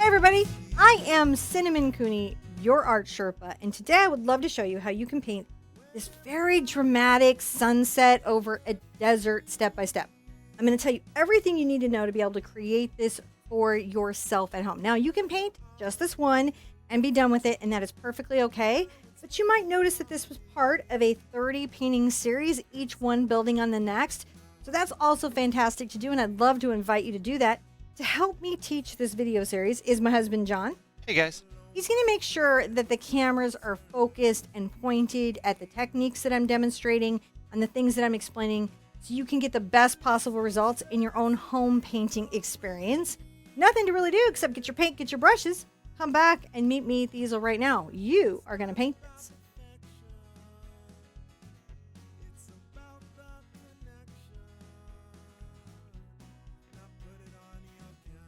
everybody, I am Cinnamon Cooney, your Art Sherpa, and today I would love to show you how you can paint this very dramatic sunset over a desert step by step. I'm going to tell you everything you need to know to be able to create this for yourself at home. Now, you can paint just this one and be done with it, and that is perfectly okay, but you might notice that this was part of a 30 painting series, each one building on the next. So that's also fantastic to do, and I'd love to invite you to do that. To help me teach this video series is my husband, John. Hey guys. He's going to make sure that the cameras are focused and pointed at the techniques that I'm demonstrating and the things that I'm explaining so you can get the best possible results in your own home painting experience. Nothing to really do except get your paint, get your brushes, come back and meet me at the easel right now. You are going to paint this.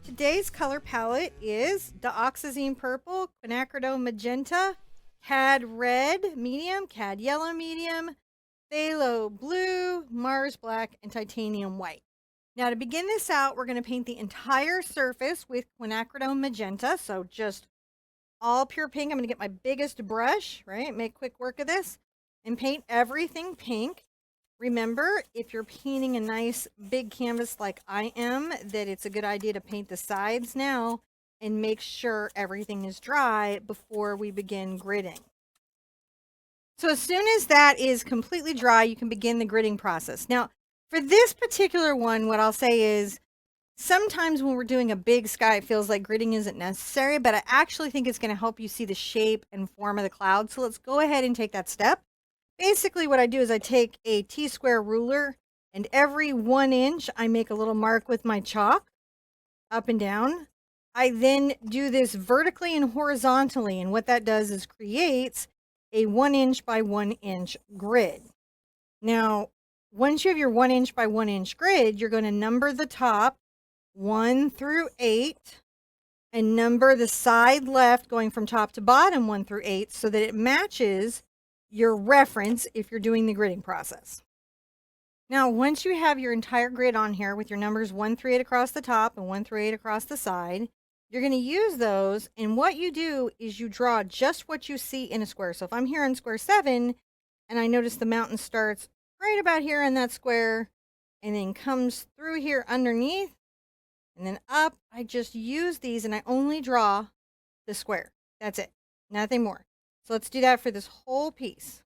Today's color palette is Dioxazine Purple, Quinacridone Magenta, Cad Red Medium, Cad Yellow Medium, Phthalo Blue, Mars Black, and Titanium White. Now to begin this out, we're going to paint the entire surface with Quinacridone Magenta, so just all pure pink. I'm going to get my biggest brush, right, make quick work of this, and paint everything pink. Remember, if you're painting a nice big canvas like I am, that it's a good idea to paint the sides now and make sure everything is dry before we begin gridding. So as soon as that is completely dry, you can begin the gridding process. Now, for this particular one, what I'll say is sometimes when we're doing a big sky, it feels like gridding isn't necessary, but I actually think it's going to help you see the shape and form of the cloud. So let's go ahead and take that step. Basically what I do is I take a T-square ruler and every 1 inch I make a little mark with my chalk up and down. I then do this vertically and horizontally, and what that does is creates a 1 inch by 1 inch grid. Now, once you have your 1 inch by 1 inch grid, you're going to number the top 1 through 8 and number the side left going from top to bottom 1 through 8 so that it matches your reference if you're doing the gridding process. Now, once you have your entire grid on here with your numbers 1 through 8 across the top and 1 through 8 across the side, you're going to use those, and what you do is you draw just what you see in a square. So if I'm here in square 7 and I notice the mountain starts right about here in that square and then comes through here underneath and then up, I just use these and I only draw the square. That's it, nothing more. So let's do that for this whole piece.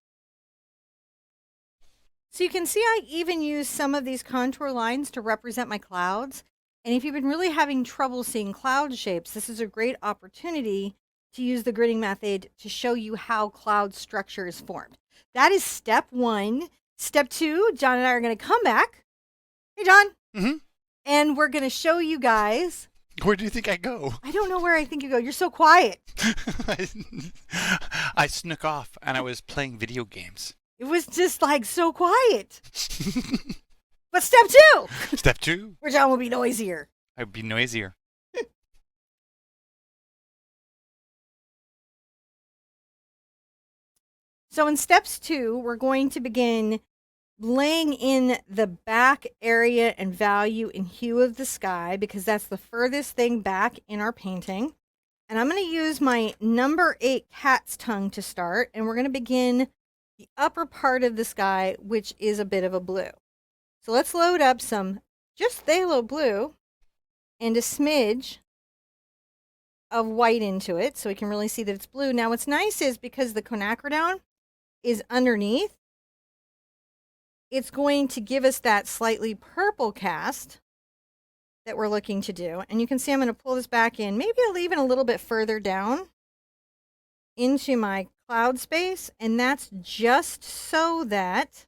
So you can see I even use some of these contour lines to represent my clouds. And if you've been really having trouble seeing cloud shapes, this is a great opportunity to use the gridding method to show you how cloud structure is formed. That is step 1. Step 2, John and I are going to come back. Hey, John. Mm-hmm. And we're going to show you guys. Where do you think I go? I don't know where I think you go. You're so quiet. I snuck off and I was playing video games. It was just like so quiet. But step 2. Step 2. Where John will be noisier. I would be noisier. So in steps 2, we're going to begin laying in the back area and value and hue of the sky because that's the furthest thing back in our painting. And I'm going to use my number 8 cat's tongue to start, and we're going to begin the upper part of the sky, which is a bit of a blue. So let's load up some just phthalo blue and a smidge of white into it so we can really see that it's blue. Now what's nice is because the quinacridone is underneath, it's going to give us that slightly purple cast that we're looking to do. And you can see I'm going to pull this back in. Maybe I'll leave it a little bit further down into my cloud space. And that's just so that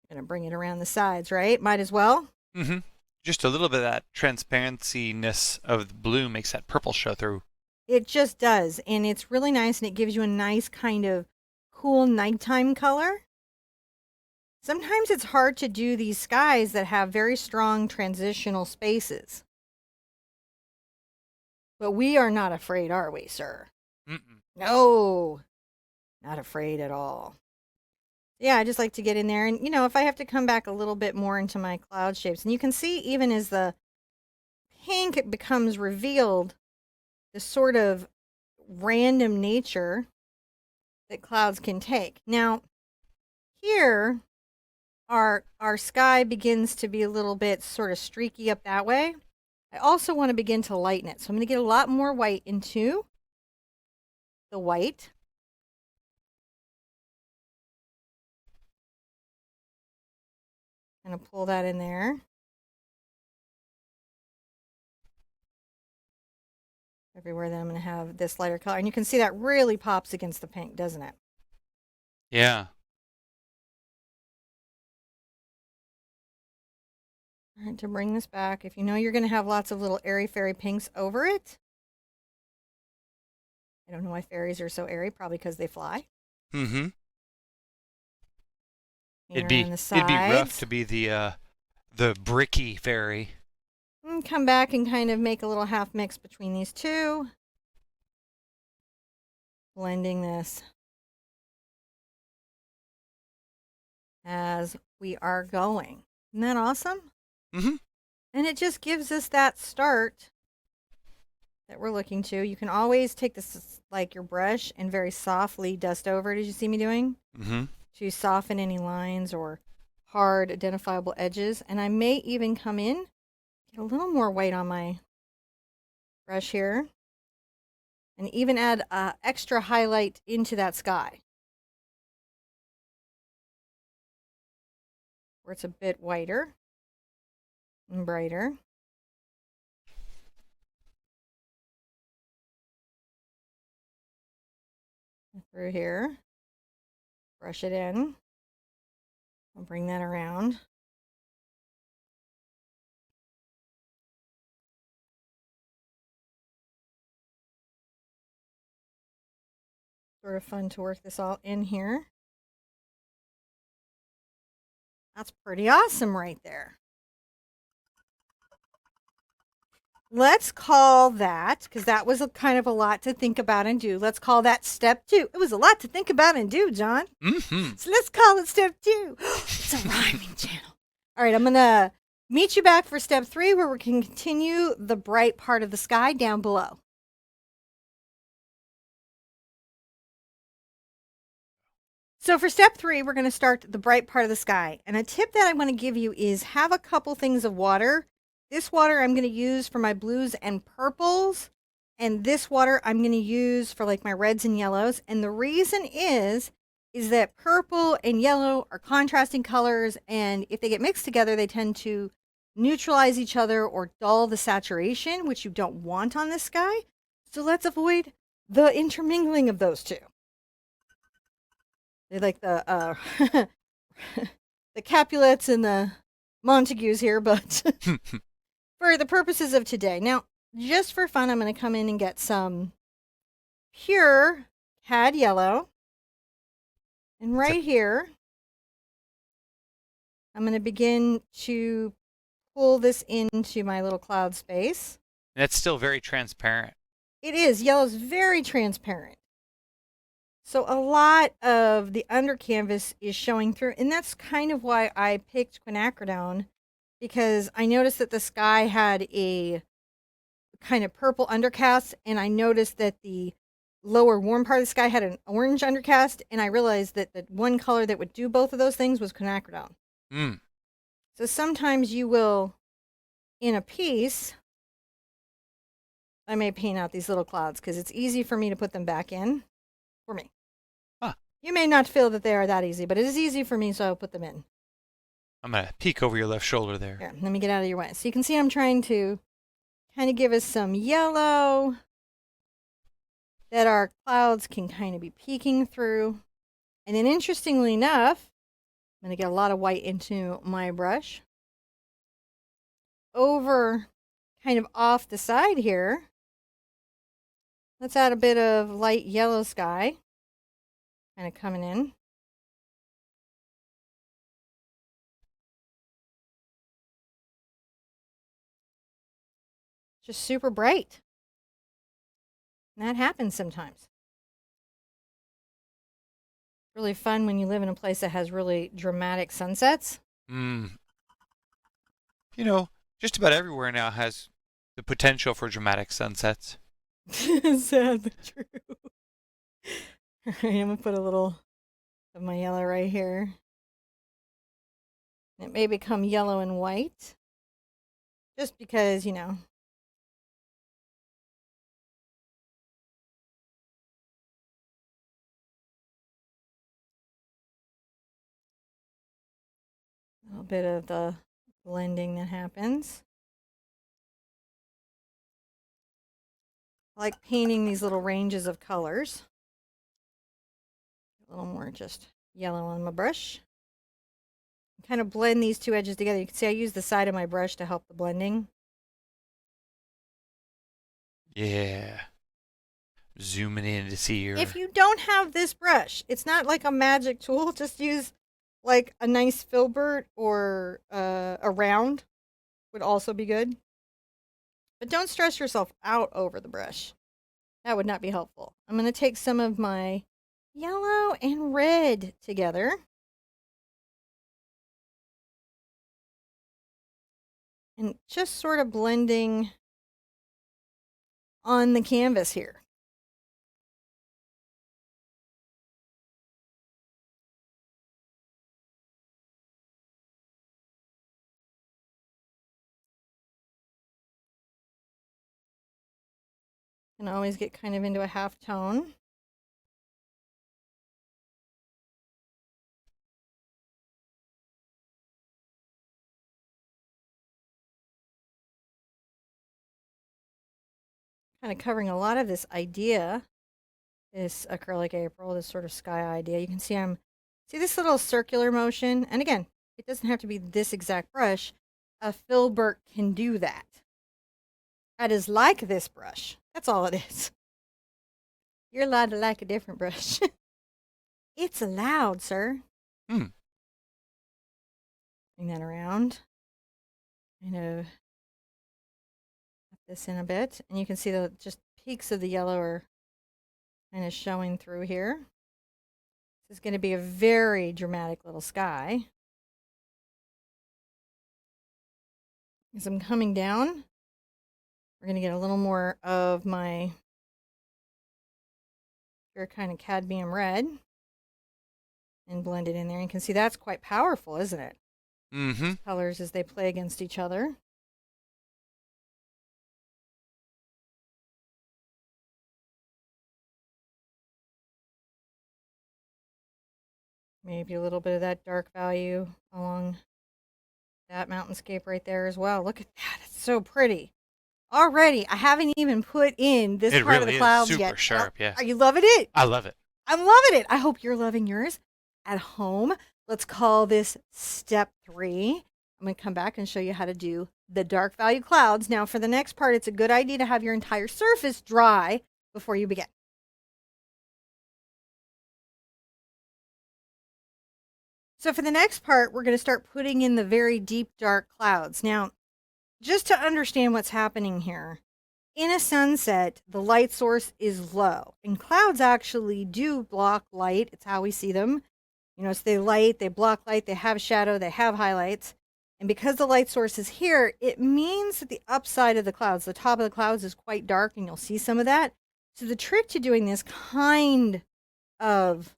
I'm going to bring it around the sides, right? Might as well. Mm-hmm. Just a little bit of that transparency-ness of the blue makes that purple show through. It just does. And it's really nice. And it gives you a nice kind of cool nighttime color. Sometimes it's hard to do these skies that have very strong transitional spaces. But we are not afraid, are we, sir? Mm-mm. No, not afraid at all. Yeah, I just like to get in there. And, you know, if I have to come back a little bit more into my cloud shapes, and you can see even as the pink, it becomes revealed the sort of random nature that clouds can take. Now, here, our sky begins to be a little bit sort of streaky up that way. I also want to begin to lighten it. So I'm going to get a lot more white into the white. I'm going to pull that in there. Everywhere that I'm going to have this lighter color. And you can see that really pops against the pink, doesn't it? Yeah. All right, to bring this back, if you know you're going to have lots of little airy fairy pinks over it. I don't know why fairies are so airy, probably because they fly. Mm-hmm. Here on the sides. It'd be rough to be the bricky fairy. And come back and kind of make a little half mix between these two. Blending this as we are going. Isn't that awesome? Mm-hmm. And it just gives us that start that we're looking to. You can always take this, like your brush, and very softly dust over. Did you see me doing? Mm-hmm. To soften any lines or hard identifiable edges. And I may even come in, get a little more white on my brush here, and even add extra highlight into that sky where it's a bit whiter and brighter. Through here, brush it in. I'll bring that around. Sort of fun to work this all in here. That's pretty awesome right there. Let's call that, because that was kind of a lot to think about and do. Let's call that step 2. It was a lot to think about and do, John. Mm-hmm. So let's call it step 2. It's a rhyming channel. All right, I'm going to meet you back for step 3, where we can continue the bright part of the sky down below. So for step 3, we're going to start the bright part of the sky. And a tip that I want to give you is have a couple things of water. This water I'm going to use for my blues and purples. And this water I'm going to use for like my reds and yellows. And the reason is that purple and yellow are contrasting colors. And if they get mixed together, they tend to neutralize each other or dull the saturation, which you don't want on this sky. So let's avoid the intermingling of those two. They're like the the Capulets and the Montagues here, but for the purposes of today. Now, just for fun, I'm going to come in and get some pure cad yellow. And right here, I'm going to begin to pull this into my little cloud space. That's still very transparent. It is. Yellow's very transparent. So a lot of the under canvas is showing through, and that's kind of why I picked quinacridone, because I noticed that the sky had a kind of purple undercast, and I noticed that the lower warm part of the sky had an orange undercast, and I realized that the one color that would do both of those things was quinacridone. Mm. So sometimes you will, in a piece, I may paint out these little clouds because it's easy for me to put them back in for me. Huh. You may not feel that they are that easy, but it is easy for me, so I'll put them in. I'm going to peek over your left shoulder there. Here, let me get out of your way. So you can see I'm trying to kind of give us some yellow that our clouds can kind of be peeking through. And then interestingly enough, I'm going to get a lot of white into my brush. Over kind of off the side here, let's add a bit of light yellow sky kind of coming in. Just super bright. And that happens sometimes. Really fun when you live in a place that has really dramatic sunsets. Mm. You know, just about everywhere now has The potential for dramatic sunsets. Sadly true. All right, I'm gonna put a little of my yellow right here. It may become yellow and white, just because, a little bit of the blending that happens. I like painting these little ranges of colors. A little more just yellow on my brush. Kind of blend these two edges together. You can see I use the side of my brush to help the blending. Yeah. Zooming in to see your... If you don't have this brush, it's not like a magic tool. Just use like a nice filbert or a round would also be good. But don't stress yourself out over the brush. That would not be helpful. I'm going to take some of my yellow and red together. And just sort of blending on the canvas here. Can always get kind of into a half tone. Kind of covering a lot of this idea, this acrylic April, this sort of sky idea. You can see see this little circular motion. And again, it doesn't have to be this exact brush. A filbert can do that. That is like this brush. That's all it is. You're allowed to like a different brush. It's allowed, sir. Hmm. Bring that around. Kind of put this in a bit. And you can see the just peaks of the yellow are kind of showing through here. This is going to be a very dramatic little sky. As I'm coming down, we're going to get a little more of my pure kind of cadmium red and blend it in there. You can see that's quite powerful, isn't it? Mm-hmm. Colors as they play against each other. Maybe a little bit of that dark value along that mountainscape right there as well. Look at that. It's so pretty. Already, I haven't even put in this It part of the really is clouds super yet. sharp, yeah. Are you loving it? I love it. I'm loving it. I hope you're loving yours at home. Let's call this step 3. I'm going to come back and show you how to do the dark value clouds. Now, for the next part, it's a good idea to have your entire surface dry before you begin. So for the next part, we're going to start putting in the very deep, dark clouds. Now, just to understand what's happening here, in a sunset, the light source is low, and clouds actually do block light. It's how we see them. So they light, they block light, they have shadow, they have highlights. And because the light source is here, it means that the upside of the clouds, the top of the clouds, is quite dark, and you'll see some of that. So the trick to doing this kind of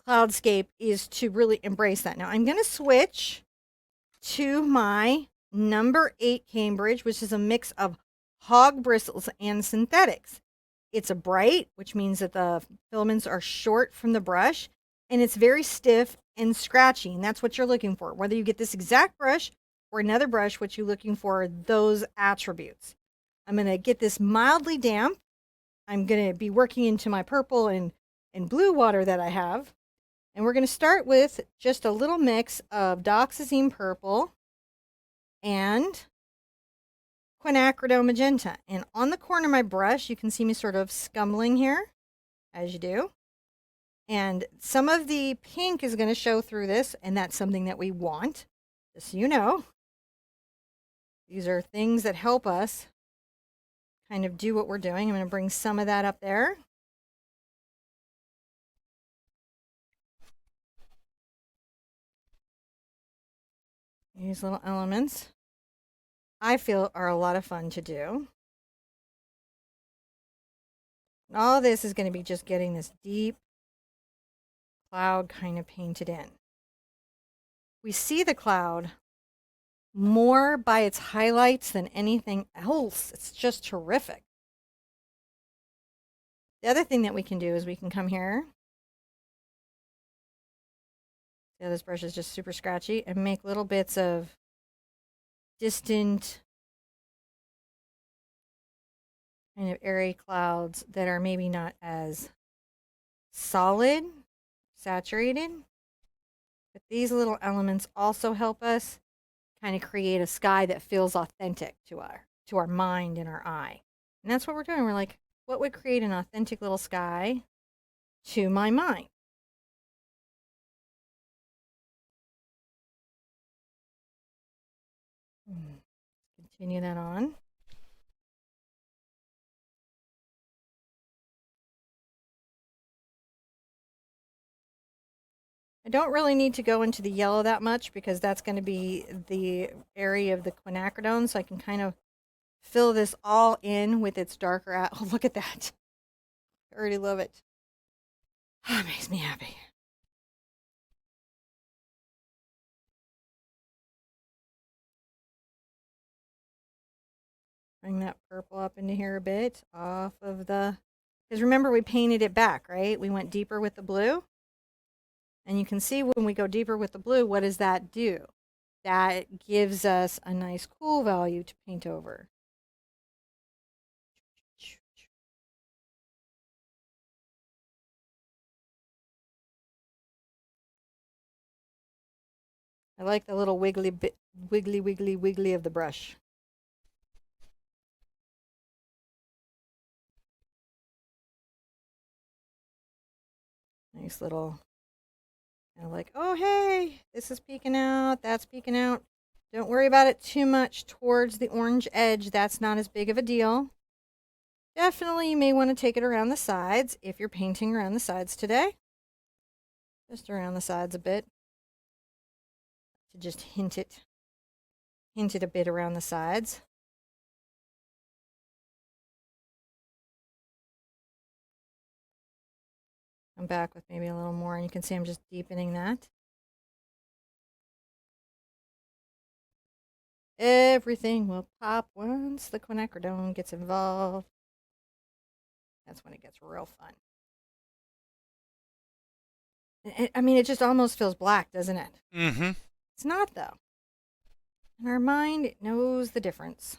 cloudscape is to really embrace that. Now I'm going to switch to my number 8 Cambridge, which is a mix of hog bristles and synthetics. It's a bright, which means that the filaments are short from the brush, and it's very stiff and scratchy, and that's what you're looking for. Whether you get this exact brush or another brush, what you're looking for are those attributes. I'm going to get this mildly damp. I'm going to be working into my purple and blue water that I have. And we're going to start with just a little mix of dioxazine purple and quinacridone magenta. And on the corner of my brush, you can see me sort of scumbling here, as you do. And some of the pink is going to show through this, and that's something that we want, just so you know. These are things that help us kind of do what we're doing. I'm going to bring some of that up there. These little elements. I feel are a lot of fun to do. And all this is going to be just getting this deep cloud kind of painted in. We see the cloud more by its highlights than anything else. It's just terrific. The other thing that we can do is we can come here. See how this brush is just super scratchy, and make little bits of distant kind of airy clouds that are maybe not as solid, saturated. But these little elements also help us kind of create a sky that feels authentic to our mind and our eye. And that's what we're doing. We're like, what would create an authentic little sky to my mind? Continue that on. I don't really need to go into the yellow that much because that's going to be the area of the quinacridone, so I can kind of fill this all in with its darker. Oh, look at that. I already love it. Oh, it makes me happy. Bring that purple up into here a bit off of the, because remember we painted it back, right? We went deeper with the blue. And you can see when we go deeper with the blue, what does that do? That gives us a nice cool value to paint over. I like the little wiggly bit, wiggly of the brush. Nice little, kind of like, oh, hey, this is peeking out, that's peeking out. Don't worry about it too much towards the orange edge. That's not as big of a deal. Definitely, you may want to take it around the sides if you're painting around the sides today. Just around the sides a bit to just hint it a bit around the sides. Come back with maybe a little more, and you can see I'm just deepening that. Everything will pop once the quinacridone gets involved. That's when it gets real fun. I mean, it just almost feels black, doesn't it? Mm-hmm. It's not, though. In our mind, it knows the difference.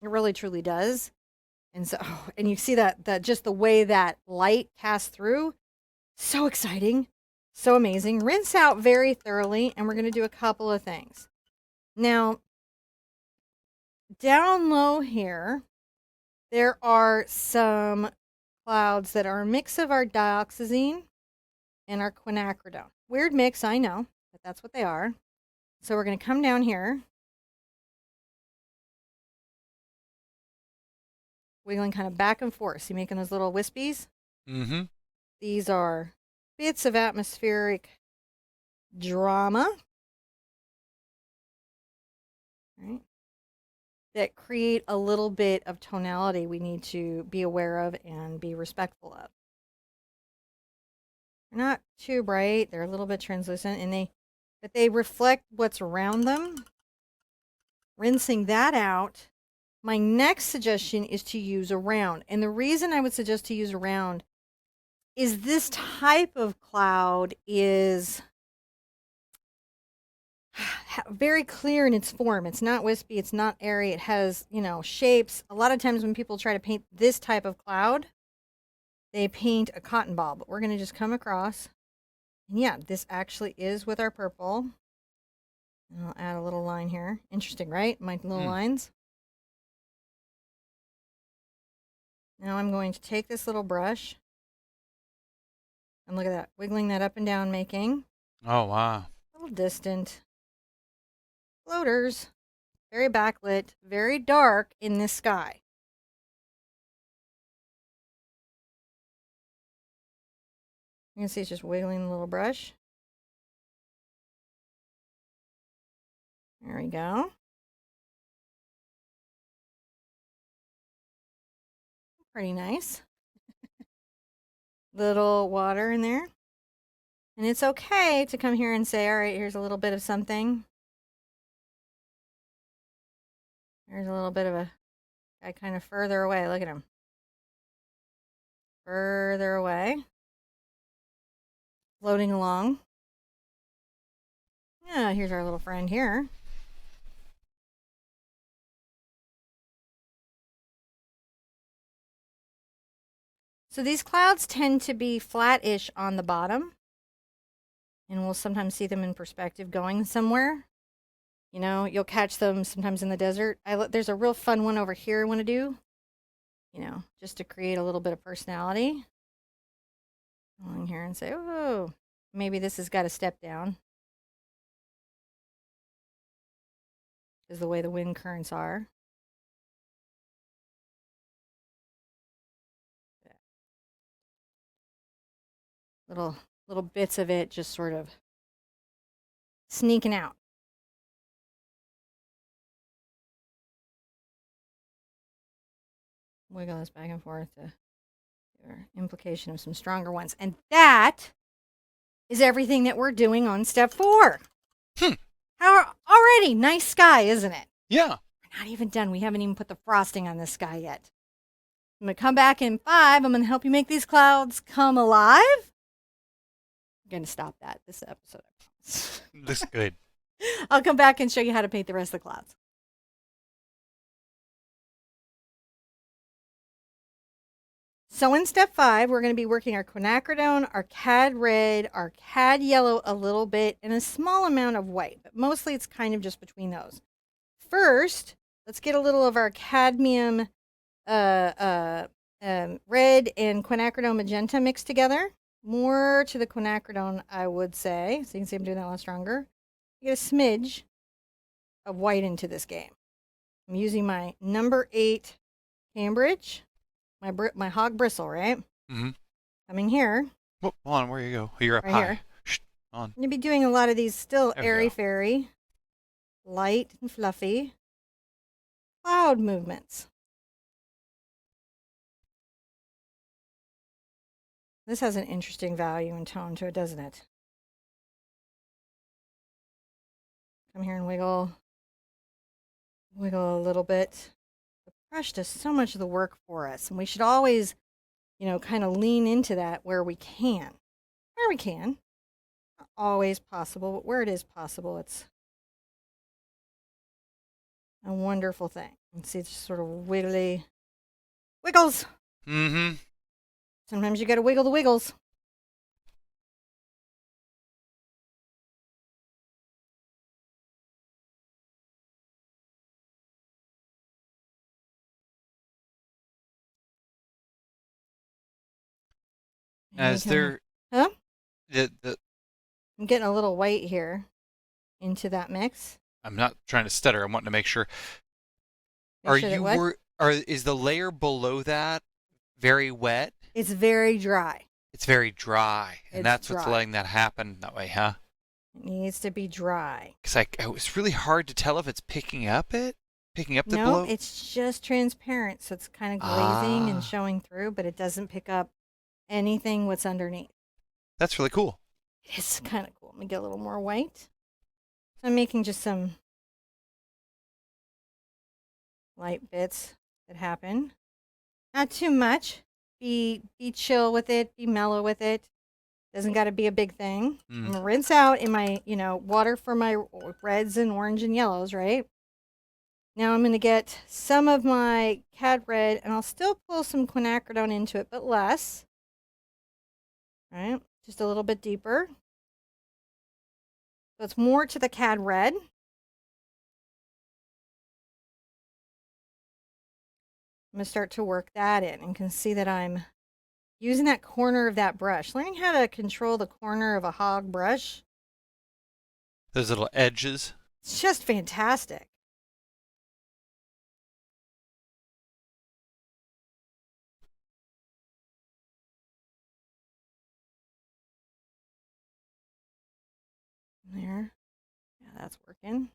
It really, truly does. And so, and you see that just the way that light casts through, so exciting, so amazing. Rinse out very thoroughly, and we're going to do a couple of things. Now, down low here, there are some clouds that are a mix of our dioxazine and our quinacridone. Weird mix, I know, but that's what they are. So we're going to come down here, wiggling kind of back and forth. See, making those little wispies? Mm-hmm. These are bits of atmospheric drama, right, that create a little bit of tonality we need to be aware of and be respectful of. They're not too bright. They're a little bit translucent, and but they reflect what's around them. Rinsing that out. My next suggestion is to use a round. And the reason I would suggest to use a round is this type of cloud is very clear in its form. It's not wispy. It's not airy. It has, shapes. A lot of times when people try to paint this type of cloud, they paint a cotton ball. But we're going to just come across. And yeah, this actually is with our purple. And I'll add a little line here. Interesting, right? My little lines. Now I'm going to take this little brush. And look at that. Wiggling that up and down, making. Oh, wow. A little distant. Floaters. Very backlit. Very dark in this sky. You can see it's just wiggling the little brush. There we go. Pretty nice. Little water in there. And it's okay to come here and say, all right, here's a little bit of something. Here's a little bit of a guy kind of further away. Look at him. Further away. Floating along. Yeah, here's our little friend here. So these clouds tend to be flat-ish on the bottom. And we'll sometimes see them in perspective going somewhere. You know, you'll catch them sometimes in the desert. There's a real fun one over here I want to do. You know, just to create a little bit of personality. Along here and say, oh, maybe this has got to step down. Because the way the wind currents are. Little bits of it just sort of sneaking out. Wiggle this back and forth to your implication of some stronger ones. And that is everything that we're doing on step 4. How already nice sky, isn't it? Yeah. We're not even done. We haven't even put the frosting on this sky yet. I'm going to come back in 5. I'm going to help you make these clouds come alive. I'm going to stop that this episode. Looks good. I'll come back and show you how to paint the rest of the clouds. So in step 5, we're going to be working our quinacridone, our cad red, our cad yellow a little bit, and a small amount of white. But mostly it's kind of just between those. First, let's get a little of our cadmium red and quinacridone magenta mixed together. More to the quinacridone, I would say. So you can see I'm doing that a lot stronger. Get a smidge of white into this game. I'm using my number 8 Cambridge. My hog bristle, right? Mm-hmm. Coming here. Whoop, hold on, where you go? You're up Right high. here. Shh, on. You'll be doing a lot of these still There we go. airy-fairy, light and fluffy cloud movements. This has an interesting value and tone to it, doesn't it? Come here and wiggle a little bit. The brush does so much of the work for us, and we should always, you know, kind of lean into that where we can. Where we can. Not always possible, but where it is possible, it's a wonderful thing. And see, it's just sort of wiggly wiggles. Mm-hmm. Sometimes you got to wiggle the wiggles. As there, Huh? the I'm getting a little white here into that mix. I'm not trying to stutter. I'm wanting to make sure. Make sure that what? Is the layer below that very wet? It's very dry. It's very dry, and It's that's what's dry. letting that happen that way, huh? It needs to be dry. Because it was really hard to tell if it's picking up the No, blow. it's just transparent, so it's kind of glazing and Ah. showing through, but it doesn't pick up anything what's underneath. That's really cool. It is kind of cool. Let me get a little more white. So I'm making just some light bits that happen. Not too much. Be chill with it. Be mellow with it. Doesn't got to be a big thing. I'm gonna rinse out in my, water for my reds and orange and yellows, right? Now I'm going to get some of my cad red, and I'll still pull some quinacridone into it, but less. Right? Just a little bit deeper. So it's more to the cad red. I'm going to start to work that in, and can see that I'm using that corner of that brush. Learning how to control the corner of a hog brush. Those little edges. It's just fantastic. There. Yeah, that's working.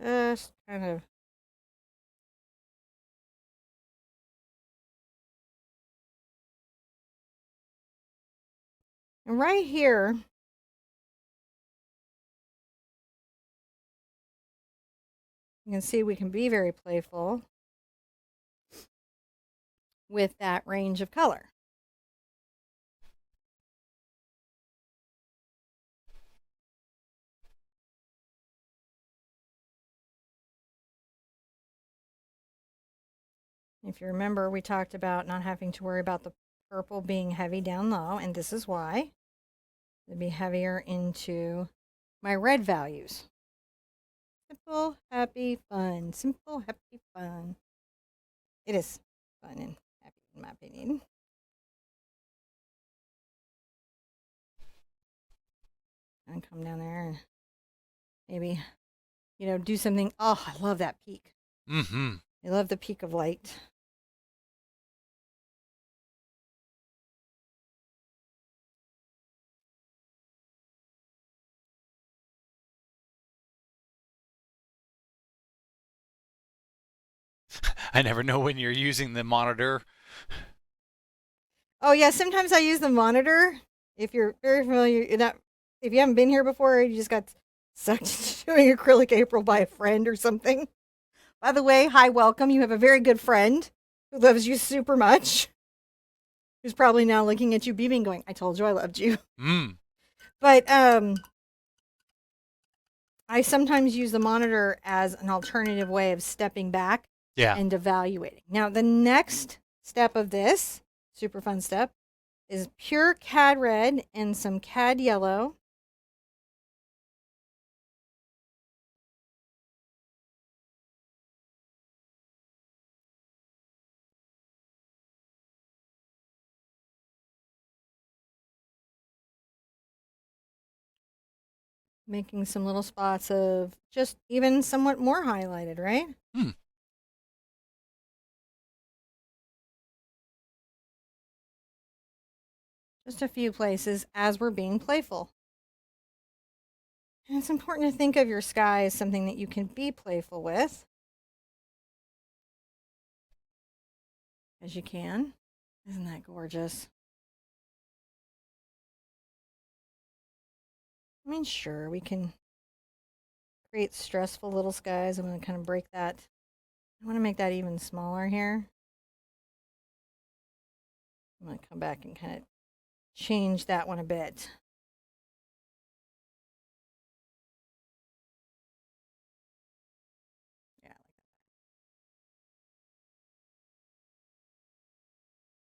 Just kind of. And right here, you can see we can be very playful with that range of color. If you remember, we talked about not having to worry about the purple being heavy down low, and this is why. It'd be heavier into my red values. Simple, happy, fun. Simple, happy, fun. It is fun and happy, in my opinion. And come down there and maybe, do something. Oh, I love that peak. Mm-hmm. I love the peak of light. I never know when you're using the monitor. Oh yeah, sometimes I use the monitor. If you're very familiar, if you haven't been here before, you just got sucked into doing acrylic April by a friend or something. By the way, hi, welcome. You have a very good friend who loves you super much. Who's probably now looking at you beaming, going, "I told you I loved you." Mm. But I sometimes use the monitor as an alternative way of stepping back Yeah. and evaluating. Now, the next step of this super fun step is pure cad red and some cad yellow. Making some little spots of just even somewhat more highlighted, right? Mm. Just a few places as we're being playful. And it's important to think of your sky as something that you can be playful with, as you can. Isn't that gorgeous? I mean, sure, we can create stressful little skies. I'm going to kind of break that. I want to make that even smaller here. I'm going to come back and kind of change that one a bit. Yeah.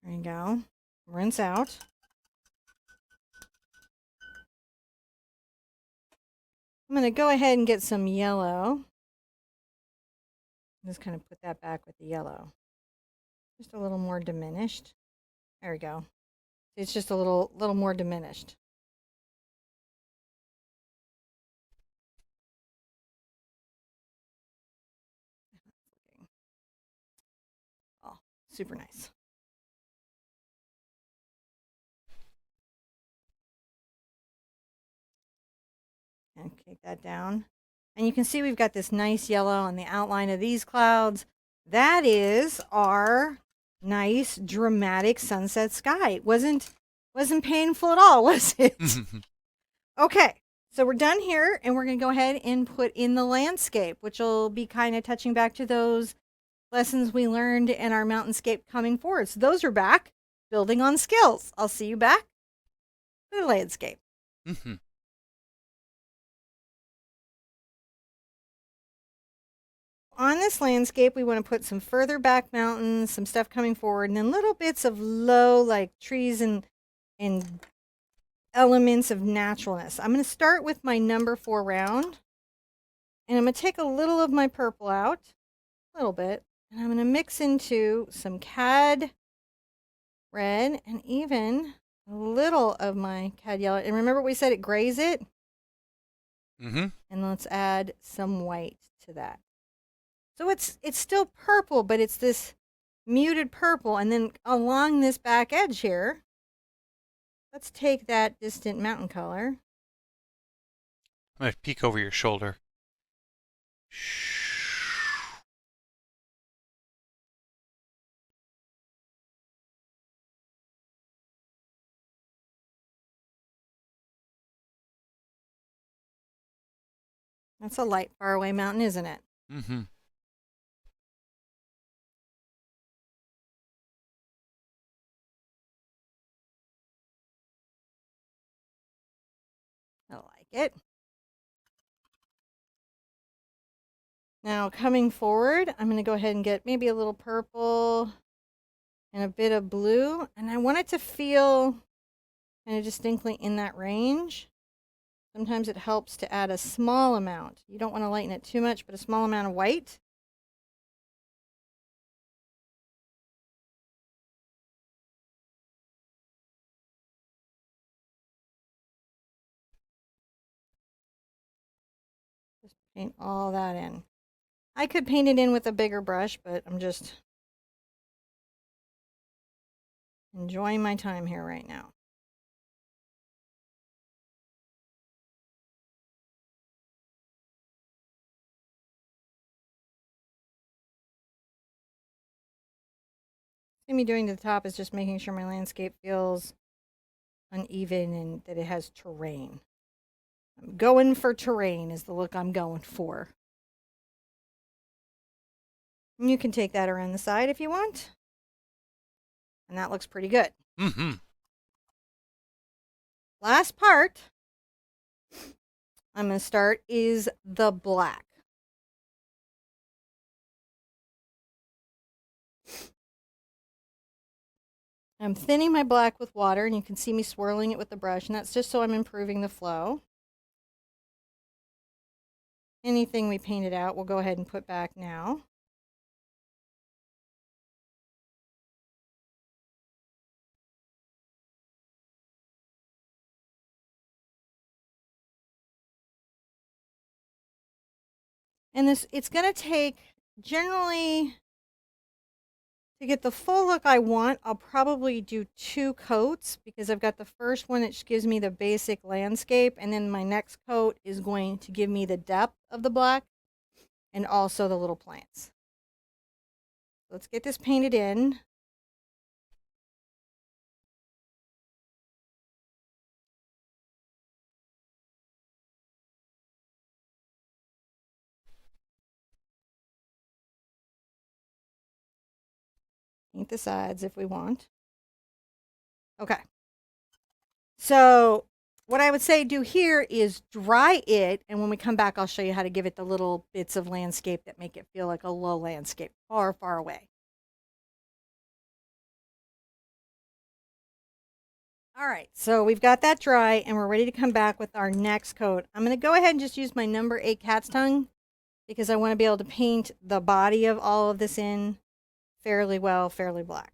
There you go. Rinse out. I'm going to go ahead and get some yellow. Just kind of put that back with the yellow. Just a little more diminished. There we go. It's just a little more diminished. Oh, super nice. And take that down. And you can see we've got this nice yellow on the outline of these clouds. That is our nice dramatic sunset sky. It wasn't painful at all, was it? Okay. So we're done here and we're going to go ahead and put in the landscape, which will be kind of touching back to those lessons we learned in our mountainscape coming forward. So those are back, building on skills. I'll see you back for the landscape. Mm-hmm. On this landscape, we want to put some further back mountains, some stuff coming forward, and then little bits of low, like trees and elements of naturalness. I'm going to start with my number 4 round, and I'm going to take a little of my purple out, a little bit, and I'm going to mix into some cad red and even a little of my cad yellow. And remember we said it grays it? Mm-hmm. And let's add some white to that. So it's still purple, but it's this muted purple. And then along this back edge here, let's take that distant mountain color. I'm going to peek over your shoulder. That's a light, faraway mountain, isn't it? Mm-hmm. I like it. Now coming forward, I'm going to go ahead and get maybe a little purple and a bit of blue. And I want it to feel kind of distinctly in that range. Sometimes it helps to add a small amount. You don't want to lighten it too much, but a small amount of white. Just paint all that in. I could paint it in with a bigger brush, but I'm just enjoying my time here right now. What I'm going to be doing to the top is just making sure my landscape feels uneven and that it has terrain. I'm going for terrain is the look I'm going for. And you can take that around the side if you want. And that looks pretty good. Mm-hmm. Last part I'm going to start is the black. I'm thinning my black with water, and you can see me swirling it with the brush, and that's just so I'm improving the flow. Anything we painted out, we'll go ahead and put back now. And it's going to take, generally, to get the full look I want, I'll probably do 2 coats because I've got the first one that gives me the basic landscape, and then my next coat is going to give me the depth of the black and also the little plants. Let's get this painted in. Paint the sides if we want. Okay. So what I would say do here is dry it, and when we come back, I'll show you how to give it the little bits of landscape that make it feel like a low landscape, far, far away. All right, so we've got that dry, and we're ready to come back with our next coat. I'm going to go ahead and just use my number 8 cat's tongue because I want to be able to paint the body of all of this in fairly well, fairly black.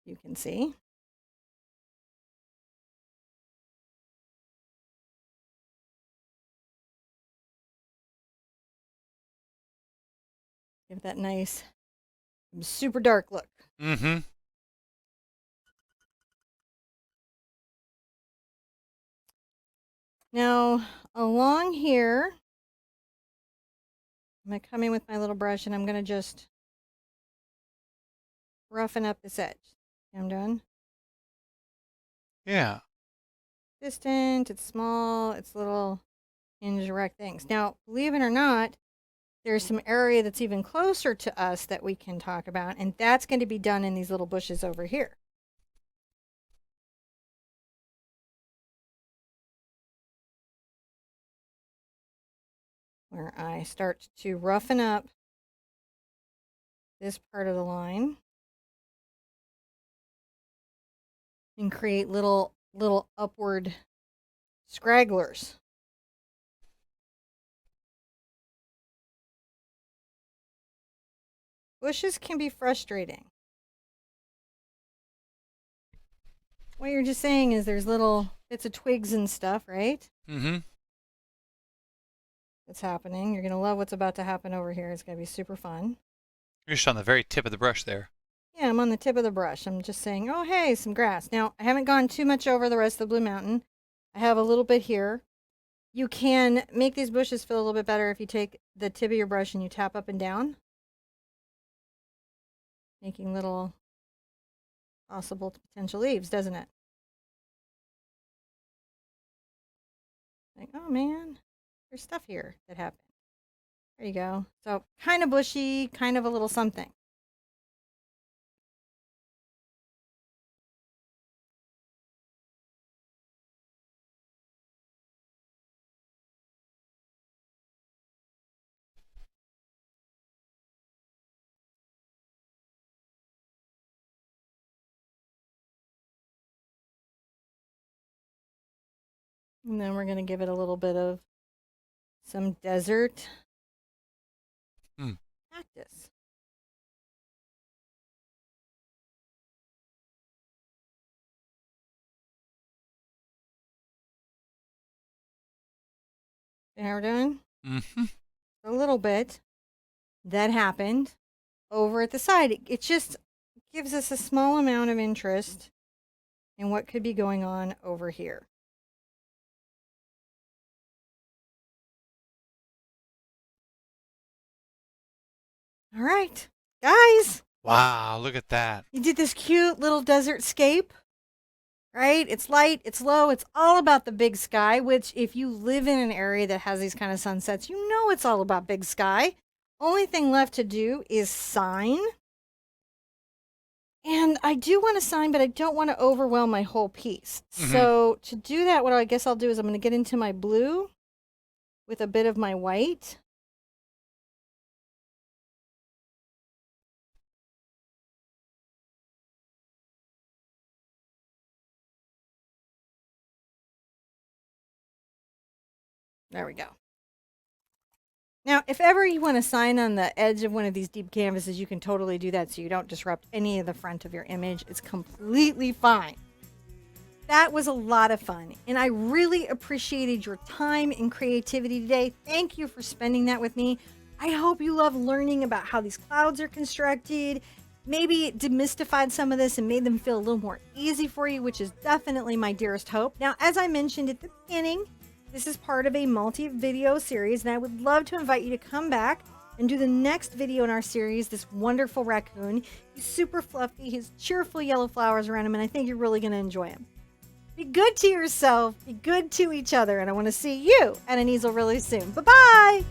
You can see. Give that nice, super dark look. Mm-hmm. Now, along here, I'm going to come in with my little brush and I'm going to just roughen up this edge. I'm done. Yeah. Distant, it's small, it's little indirect things. Now, believe it or not, there's some area that's even closer to us that we can talk about, and that's going to be done in these little bushes over here. Where I start to roughen up this part of the line and create little upward scragglers. Bushes can be frustrating. What you're just saying is there's little bits of twigs and stuff, right? Mm-hmm. That's happening. You're going to love what's about to happen over here. It's going to be super fun. You're just on the very tip of the brush there. Yeah, I'm on the tip of the brush. I'm just saying, oh, hey, some grass. Now, I haven't gone too much over the rest of the Blue Mountain. I have a little bit here. You can make these bushes feel a little bit better if you take the tip of your brush and you tap up and down, making little possible potential leaves, doesn't it? Like, oh man, there's stuff here that happened. There you go. So kind of bushy, kind of a little something. And then we're going to give it a little bit of some desert cactus. You know what we're doing? Mm-hmm. A little bit. That happened over at the side. It just gives us a small amount of interest in what could be going on over here. All right, guys. Wow, look at that. You did this cute little desert scape, right? It's light, it's low, it's all about the big sky, which if you live in an area that has these kind of sunsets, you know it's all about big sky. Only thing left to do is sign. And I do want to sign, but I don't want to overwhelm my whole piece. So to do that, what I guess I'll do is I'm going to get into my blue with a bit of my white. There we go. Now, if ever you want to sign on the edge of one of these deep canvases, you can totally do that so you don't disrupt any of the front of your image. It's completely fine. That was a lot of fun, and I really appreciated your time and creativity today. Thank you for spending that with me. I hope you love learning about how these clouds are constructed. Maybe it demystified some of this and made them feel a little more easy for you, which is definitely my dearest hope. Now, as I mentioned at the beginning, this is part of a multi-video series, and I would love to invite you to come back and do the next video in our series, this wonderful raccoon. He's super fluffy, he has cheerful yellow flowers around him, and I think you're really going to enjoy him. Be good to yourself, be good to each other, and I want to see you at an easel really soon. Bye-bye!